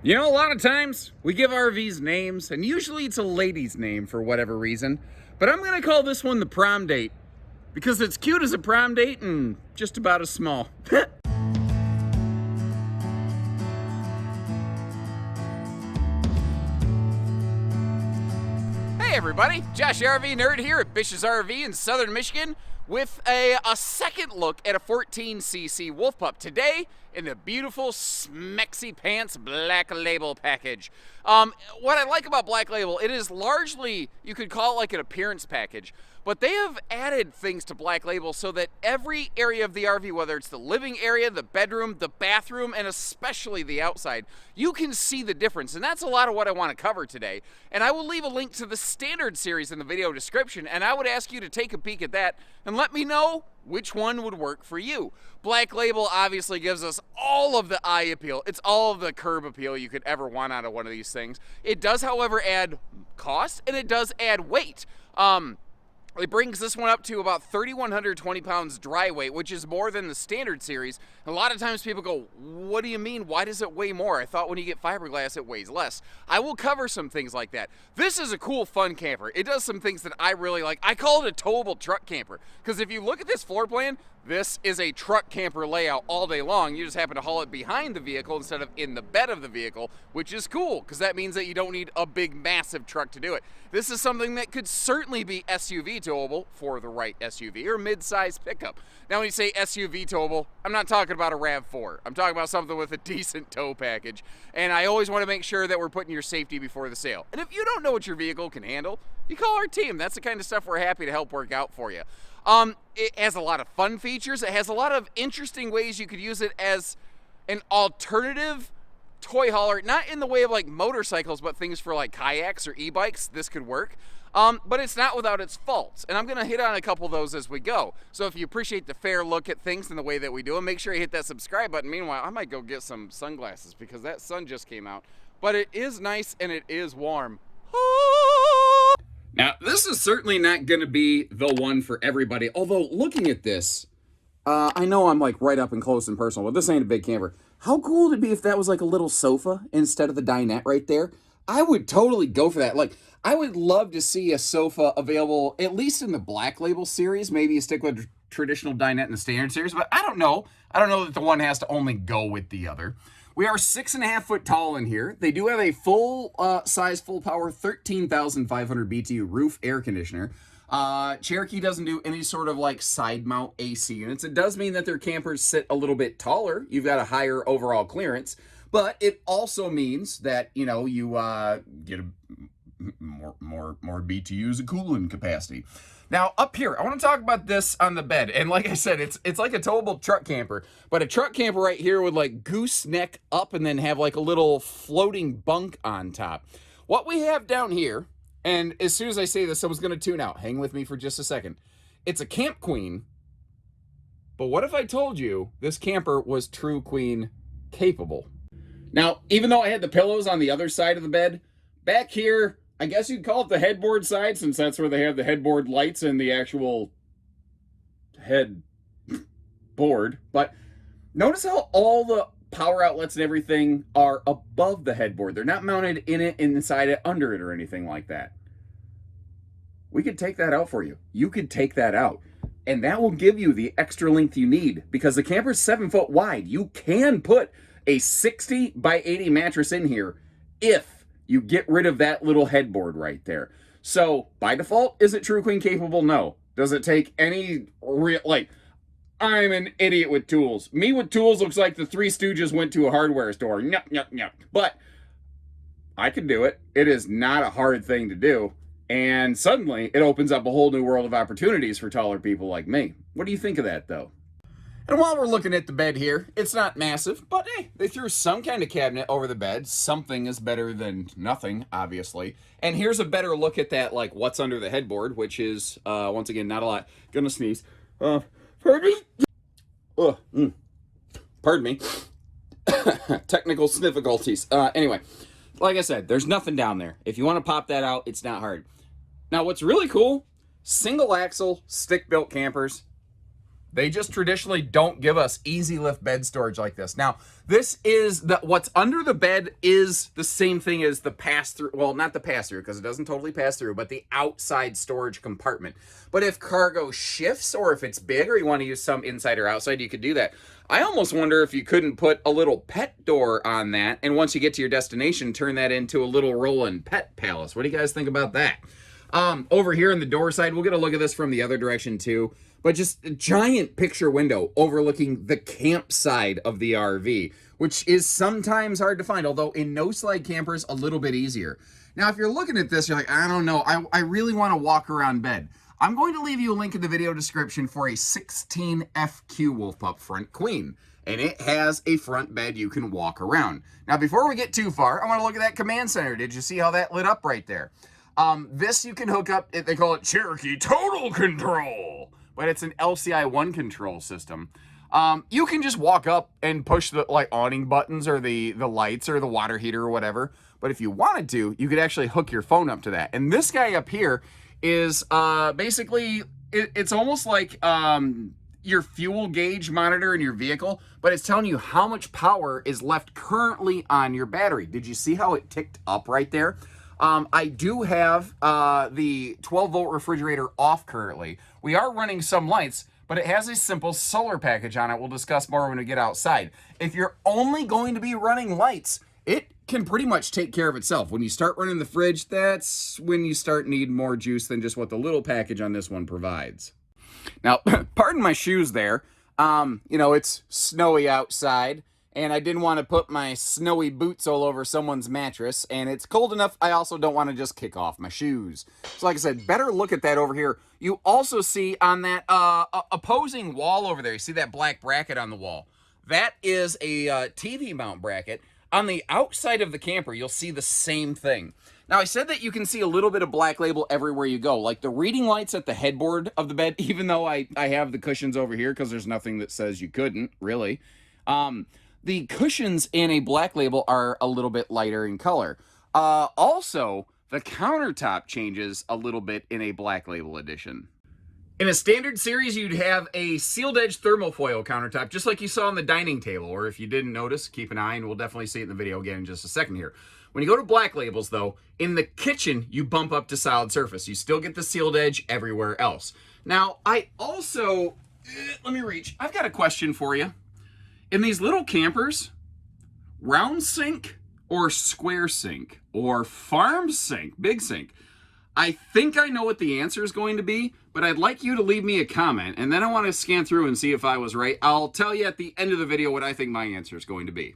You know, a lot of times we give RVs names, and usually it's a lady's name for whatever reason. But I'm going to call this one the prom date because it's cute as a prom date and just about as small. Hey everybody, Josh RV Nerd here at Bish's RV in Southern Michigan with a second look at a 14cc Wolf Pup today in the beautiful Smexy Pants Black Label package. What I like about Black Label, it is largely, you could call it like an appearance package, but they have added things to Black Label so that every area of the RV, whether it's the living area, the bedroom, the bathroom, and especially the outside, you can see the difference. And that's a lot of what I want to cover today. And I will leave a link to the standard series in the video description, and I would ask you to take a peek at that and let me know which one would work for you. Black Label obviously gives us all of the eye appeal. It's all of the curb appeal you could ever want out of one of these things. It does, however, add cost, and it does add weight. It brings this one up to about 3,120 pounds dry weight, which is more than the standard series. A lot of times people go, what do you mean? Why does it weigh more? I thought when you get fiberglass, it weighs less. I will cover some things like that. This is a cool, fun camper. It does some things that I really like. I call it a towable truck camper, because if you look at this floor plan, this is a truck camper layout all day long. You just happen to haul it behind the vehicle instead of in the bed of the vehicle, which is cool because that means that you don't need a big, massive truck to do it. This is something that could certainly be SUV towable for the right SUV or mid-size pickup. Now, when you say SUV towable, I'm not talking about a RAV4. I'm talking about something with a decent tow package. And I always want to make sure that we're putting your safety before the sale. And if you don't know what your vehicle can handle, you call our team. That's the kind of stuff we're happy to help work out for you. It has a lot of fun features. It has a lot of interesting ways you could use it as an alternative toy hauler, not in the way of like motorcycles, but things for like kayaks or e-bikes. This could work. But it's not without its faults. And I'm going to hit on a couple of those as we go. So if you appreciate the fair look at things and the way that we do them, make sure you hit that subscribe button. Meanwhile, I might go get some sunglasses because that sun just came out. But it is nice and it is warm. Now, this is certainly not going to be the one for everybody. Although, looking at this, I know I'm like right up and close and personal, but this ain't a big camper. How cool would it be if that was like a little sofa instead of the dinette right there? I would totally go for that. Like, I would love to see a sofa available, at least in the Black Label series. Maybe you stick with traditional dinette in the standard series, but I don't know. I don't know that the one has to only go with the other. We are 6.5 foot tall in here. They do have a full size, full power, 13,500 BTU roof air conditioner. Cherokee doesn't do any sort of like side mount AC units. It does mean that their campers sit a little bit taller. You've got a higher overall clearance, but it also means that, you know, you get a more BTUs of cooling capacity. Now, up here, I want to talk about this on the bed. And like I said, it's like a towable truck camper, but a truck camper right here would like gooseneck up and then have like a little floating bunk on top. What we have down here, and as soon as I say this, someone's going to tune out. Hang with me for just a second. It's a Camp Queen, but what if I told you this camper was True Queen capable? Now, even though I had the pillows on the other side of the bed, back here, I guess you'd call it the headboard side, since that's where they have the headboard lights and the actual headboard. But notice how all the power outlets and everything are above the headboard. They're not mounted in it, inside it, under it, or anything like that. We could take that out for you. You could take that out. And that will give you the extra length you need, because the camper's 7 foot wide. You can put a 60 by 80 mattress in here if you get rid of that little headboard right there. So, by default, is it True Queen capable? No. Does it take any real, like, I'm an idiot with tools. Me with tools looks like the Three Stooges went to a hardware store. No. But I could do it. It is not a hard thing to do. And suddenly, it opens up a whole new world of opportunities for taller people like me. What do you think of that, though? And while we're looking at the bed here, it's not massive, but hey, they threw some kind of cabinet over the bed. Something is better than nothing, obviously. And here's a better look at that, like, what's under the headboard, which is, once again, not a lot. Gonna sneeze. Pardon me? Pardon me. Technical difficulties. Anyway, like I said, there's nothing down there. If you want to pop that out, it's not hard. Now, what's really cool, single axle, stick-built campers. They just traditionally don't give us easy lift bed storage like this. Now, this is what's under the bed is the same thing as the pass-through. Well, not the pass-through because it doesn't totally pass through, but the outside storage compartment. But if cargo shifts or if it's big or you want to use some inside or outside, you could do that. I almost wonder if you couldn't put a little pet door on that, and once you get to your destination, turn that into a little rolling pet palace. What do you guys think about that? Over here on the door side, we'll get a look at this from the other direction too. But just a giant picture window overlooking the camp side of the RV, which is sometimes hard to find, although in no-slide campers, a little bit easier. Now, if you're looking at this, you're like, I don't know, I really want to walk around bed. I'm going to leave you a link in the video description for a 16 FQ Wolf Pup Front Queen, and it has a front bed you can walk around. Now, before we get too far, I want to look at that command center. Did you see how that lit up right there? This you can hook up, they call it Cherokee Total Control, but it's an LCI 1 control system. You can just walk up and push the awning buttons or the lights or the water heater or whatever. But if you wanted to, you could actually hook your phone up to that. And this guy up here is basically, it's almost like your fuel gauge monitor in your vehicle, but it's telling you how much power is left currently on your battery. Did you see how it ticked up right there? I do have the 12-volt refrigerator off currently. We are running some lights, but it has a simple solar package on it. We'll discuss more when we get outside. If you're only going to be running lights, it can pretty much take care of itself. When you start running the fridge, that's when you start needing more juice than just what the little package on this one provides. Now, pardon my shoes there. You know, it's snowy outside, and I didn't want to put my snowy boots all over someone's mattress, and it's cold enough, I also don't want to just kick off my shoes. So like I said, better look at that over here. You also see on that opposing wall over there, you see that black bracket on the wall? That is a TV mount bracket. On the outside of the camper, you'll see the same thing. Now, I said that you can see a little bit of Black Label everywhere you go, like the reading lights at the headboard of the bed, even though I have the cushions over here because there's nothing that says you couldn't, really. The cushions in a Black Label are a little bit lighter in color. Also, the countertop changes a little bit in a Black Label edition. In a standard series, you'd have a sealed edge thermofoil countertop, just like you saw on the dining table, or if you didn't notice, keep an eye, and we'll definitely see it in the video again in just a second here. When you go to Black Labels, though, in the kitchen, you bump up to solid surface. You still get the sealed edge everywhere else. Now, I also, let me reach. I've got a question for you. In these little campers, round sink or square sink or farm sink, big sink? I think I know what the answer is going to be, but I'd like you to leave me a comment, and then I want to scan through and see if I was right. I'll tell you at the end of the video what I think my answer is going to be.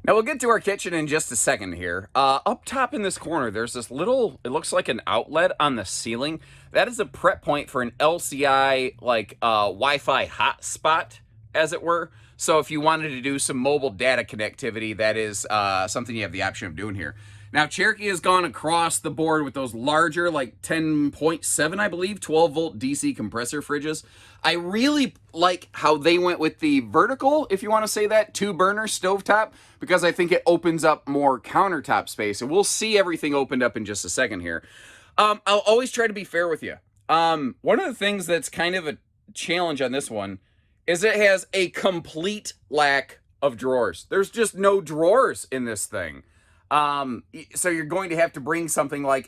Now, we'll get to our kitchen in just a second here. Up top in this corner, there's this little, it looks like an outlet on the ceiling. That is a prep point for an LCI, like, Wi-Fi hotspot, as it were. So if you wanted to do some mobile data connectivity, that is something you have the option of doing here. Now, Cherokee has gone across the board with those larger, like 10.7, I believe, 12-volt DC compressor fridges. I really like how they went with the vertical, if you want to say that, 2-burner stovetop, because I think it opens up more countertop space. And we'll see everything opened up in just a second here. I'll always try to be fair with you. One of the things that's kind of a challenge on this one is it has a complete lack of drawers. There's just no drawers in this thing. So you're going to have to bring something like,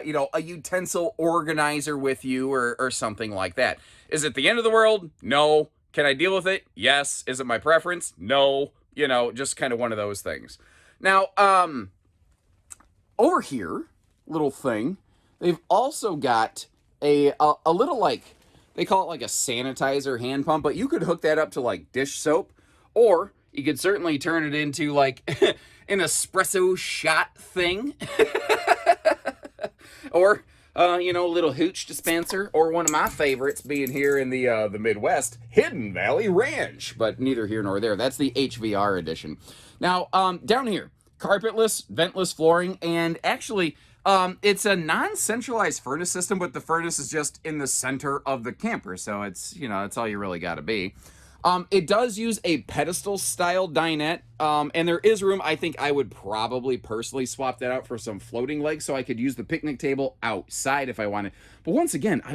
you know, a utensil organizer with you or something like that. Is it the end of the world? No. Can I deal with it? Yes. Is it my preference? No. You know, just kind of one of those things. Now, over here, little thing, they've also got a little, like, they call it like a sanitizer hand pump, but you could hook that up to like dish soap, or you could certainly turn it into like an espresso shot thing. Or, you know, a little hooch dispenser, or one of my favorites being here in the Midwest, Hidden Valley Ranch, but neither here nor there. That's the HVR edition. Now, down here, carpetless, ventless flooring, and actually, it's a non-centralized furnace system, but the furnace is just in the center of the camper, so it's, you know, it's all you really got to be. It does use a pedestal style dinette, and there is room. I think I would probably personally swap that out for some floating legs so I could use the picnic table outside if I wanted. But once again, I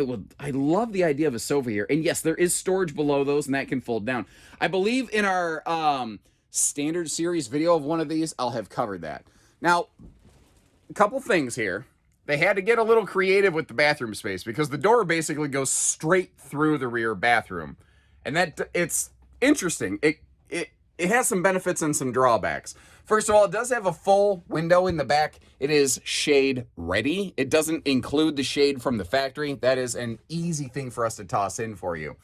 love the idea of a sofa here. And yes, there is storage below those, and that can fold down. I believe in our standard series video of one of these, I'll have covered that. Now, a couple things here. They had to get a little creative with the bathroom space because the door basically goes straight through the rear bathroom. And that it's interesting. It has some benefits and some drawbacks. First of all, it does have a full window in the back. It is shade ready. It doesn't include the shade from the factory. That is an easy thing for us to toss in for you.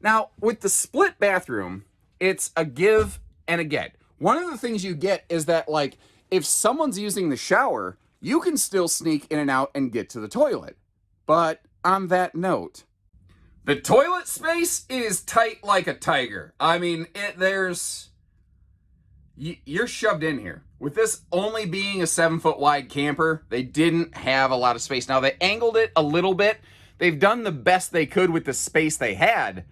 Now, with the split bathroom, it's a give and a get. One of the things you get is that, like, if someone's using the shower, you can still sneak in and out and get to the toilet. But on that note, the toilet space is tight like a tiger. I mean, you're shoved in here. With this only being a 7-foot wide camper, they didn't have a lot of space. Now, they angled it a little bit. They've done the best they could with the space they had.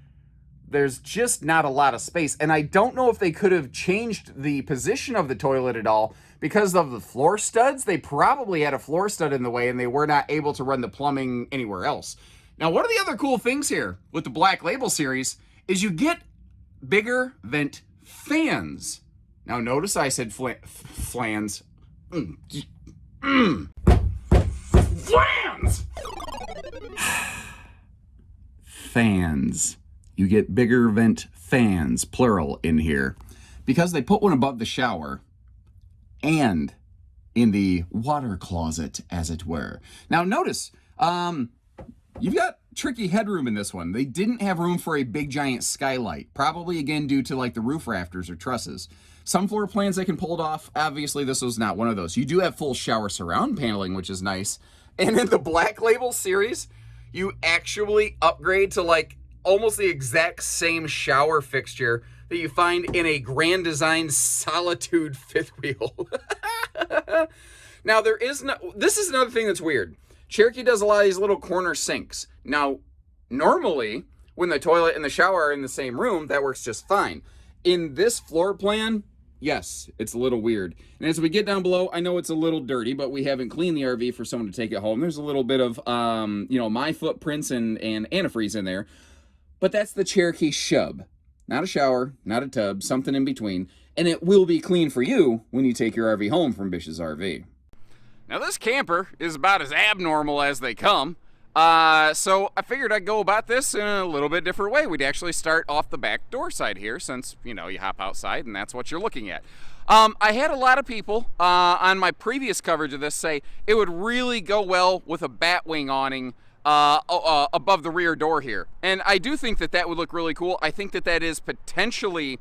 There's just not a lot of space. And I don't know if they could have changed the position of the toilet at all because of the floor studs. They probably had a floor stud in the way and they were not able to run the plumbing anywhere else. Now, one of the other cool things here with the Black Label series is you get bigger vent fans. Now, notice I said flans. Flans! Fans. You get bigger vent fans, plural, in here. Because they put one above the shower and in the water closet, as it were. Now, notice, you've got tricky headroom in this one. They didn't have room for a big giant skylight, probably again due to like the roof rafters or trusses. Some floor plans they can pull it off. Obviously, this was not one of those. You do have full shower surround paneling, which is nice. And in the Black Label series, you actually upgrade to like almost the exact same shower fixture that you find in a Grand Design Solitude fifth wheel. Now, this is another thing that's weird. Cherokee does a lot of these little corner sinks. Now, normally, when the toilet and the shower are in the same room, that works just fine. In this floor plan, yes, it's a little weird. And as we get down below, I know it's a little dirty, but we haven't cleaned the RV for someone to take it home. There's a little bit of, my footprints and antifreeze in there. But that's the Cherokee shub. Not a shower, not a tub, something in between. And it will be clean for you when you take your RV home from Bish's RV. Now, this camper is about as abnormal as they come. So I figured I'd go about this in a little bit different way. We'd actually start off the back door side here since, you hop outside and that's what you're looking at. I had a lot of people on my previous coverage of this say it would really go well with a batwing awning above the rear door here. And I do think that that would look really cool. I think that that is potentially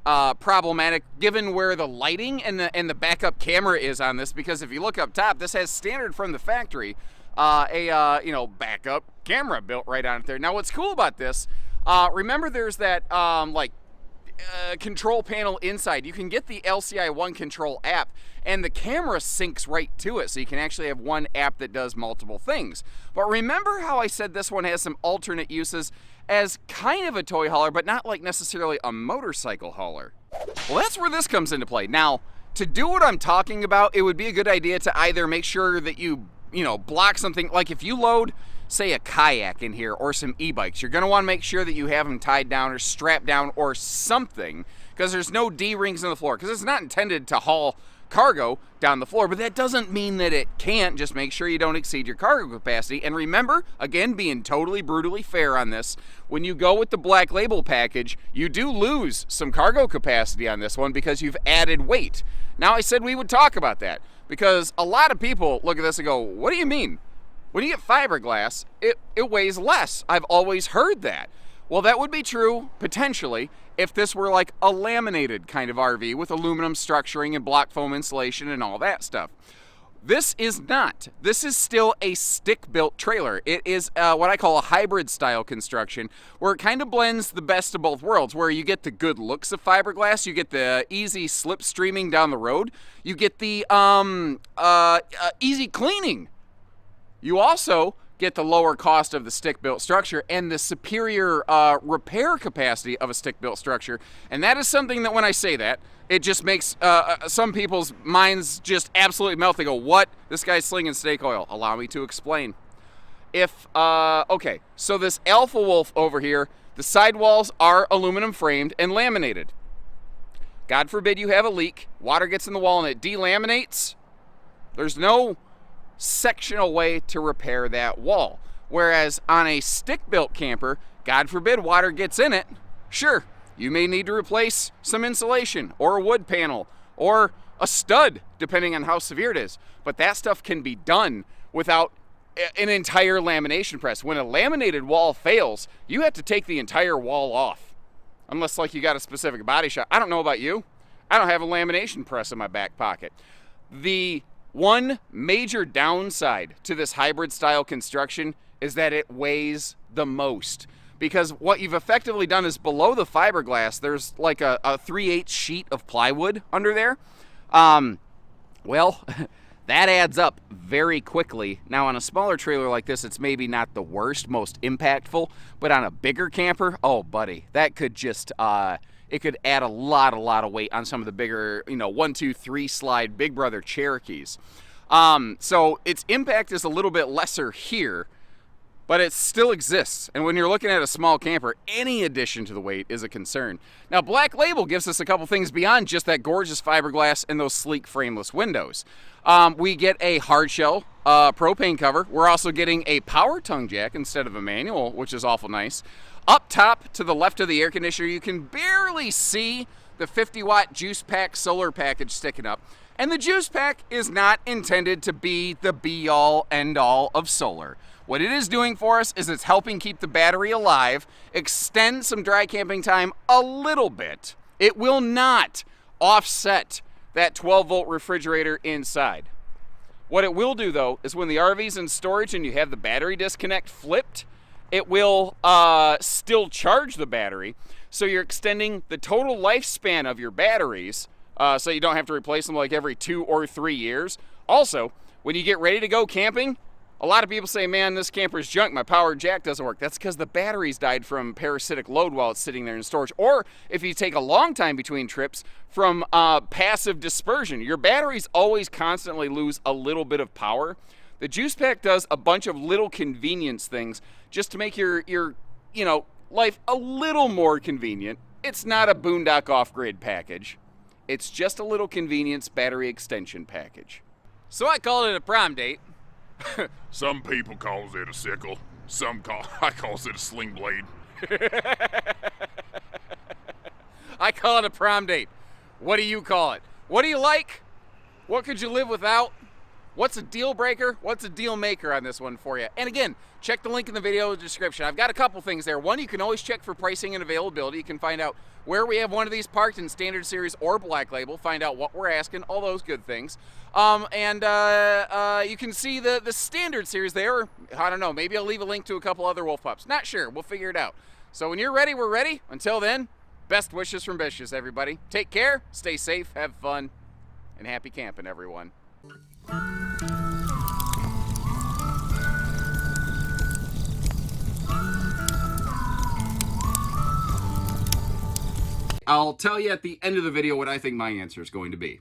problematic given where the lighting and the backup camera is on this, because if you look up top, this has standard from the factory backup camera built right on it there. Now, what's cool about this, remember there's that control panel inside. You can get the LCI One Control app and the camera syncs right to it, so you can actually have one app that does multiple things. But remember how I said this one has some alternate uses as kind of a toy hauler, but not like necessarily a motorcycle hauler? Well, that's where this comes into play. Now, to do what I'm talking about, it would be a good idea to either make sure that you block something. Like if you load, say, a kayak in here or some e-bikes, you're going to want to make sure that you have them tied down or strapped down or something, because there's no D-rings in the floor, because it's not intended to haul cargo down the floor. But that doesn't mean that it can't. Just make sure you don't exceed your cargo capacity. And remember, again, being totally brutally fair on this, when you go with the Black Label package, you do lose some cargo capacity on this one because you've added weight. Now, I said we would talk about that because a lot of people look at this and go, what do you mean? When you get fiberglass, it weighs less. I've always heard that. Well, that would be true, potentially, if this were like a laminated kind of RV with aluminum structuring and block foam insulation and all that stuff. This is not. This is still a stick-built trailer. It is what I call a hybrid style construction, where it kind of blends the best of both worlds, where you get the good looks of fiberglass, you get the easy slip streaming down the road, you get the easy cleaning. You also get the lower cost of the stick-built structure and the superior repair capacity of a stick-built structure. And that is something that when I say that, it just makes some people's minds just absolutely melt. They go, what? This guy's slinging snake oil. Allow me to explain. Okay, so this Alpha Wolf over here, the sidewalls are aluminum framed and laminated. God forbid you have a leak, water gets in the wall and it delaminates. There's no sectional way to repair that wall. Whereas on a stick-built camper, God forbid water gets in it, sure, you may need to replace some insulation or a wood panel or a stud, depending on how severe it is. But that stuff can be done without an entire lamination press. When a laminated wall fails, you have to take the entire wall off. Unless like you got a specific body shop. I don't know about you. I don't have a lamination press in my back pocket. The one major downside to this hybrid style construction is that it weighs the most. Because what you've effectively done is below the fiberglass, there's like a 3/8 sheet of plywood under there. Well, that adds up very quickly. Now on a smaller trailer like this, it's maybe not the worst, most impactful, but on a bigger camper, oh buddy, that could just, it could add a lot of weight on some of the bigger, 1, 2, 3 slide Big Brother Cherokees. So its impact is a little bit lesser here, but it still exists. And when you're looking at a small camper, any addition to the weight is a concern. Now, Black Label gives us a couple things beyond just that gorgeous fiberglass and those sleek frameless windows. We get a hard shell propane cover. We're also getting a power tongue jack instead of a manual, which is awful nice. Up top to the left of the air conditioner, you can barely see the 50-watt juice pack solar package sticking up. And the juice pack is not intended to be the be-all, end-all of solar. What it is doing for us is it's helping keep the battery alive, extend some dry camping time a little bit. It will not offset that 12-volt refrigerator inside. What it will do, though, is when the RV's in storage and you have the battery disconnect flipped, it will still charge the battery, so you're extending the total lifespan of your batteries, so you don't have to replace them like every 2 or 3 years. Also, when you get ready to go camping, a lot of people say, man, this camper's junk, my power jack doesn't work. That's because the batteries died from parasitic load while it's sitting there in storage. Or if you take a long time between trips, from passive dispersion. Your batteries always constantly lose a little bit of power. The juice pack does a bunch of little convenience things just to make your life a little more convenient. It's not a boondock off-grid package. It's just a little convenience battery extension package. So I called it a prom date. Some people calls it a sickle. I calls it a sling blade. I call it a prom date. What do you call it? What do you like? What could you live without? What's a deal breaker? What's a deal maker on this one for you? And again, check the link in the video description. I've got a couple things there. One, you can always check for pricing and availability. You can find out where we have one of these parked in Standard Series or Black Label, find out what we're asking, all those good things. You can see the Standard Series there. I don't know, maybe I'll leave a link to a couple other Wolf Pups. Not sure, we'll figure it out. So when you're ready, we're ready. Until then, best wishes from Bishus, everybody. Take care, stay safe, have fun, and happy camping, everyone. I'll tell you at the end of the video what I think my answer is going to be.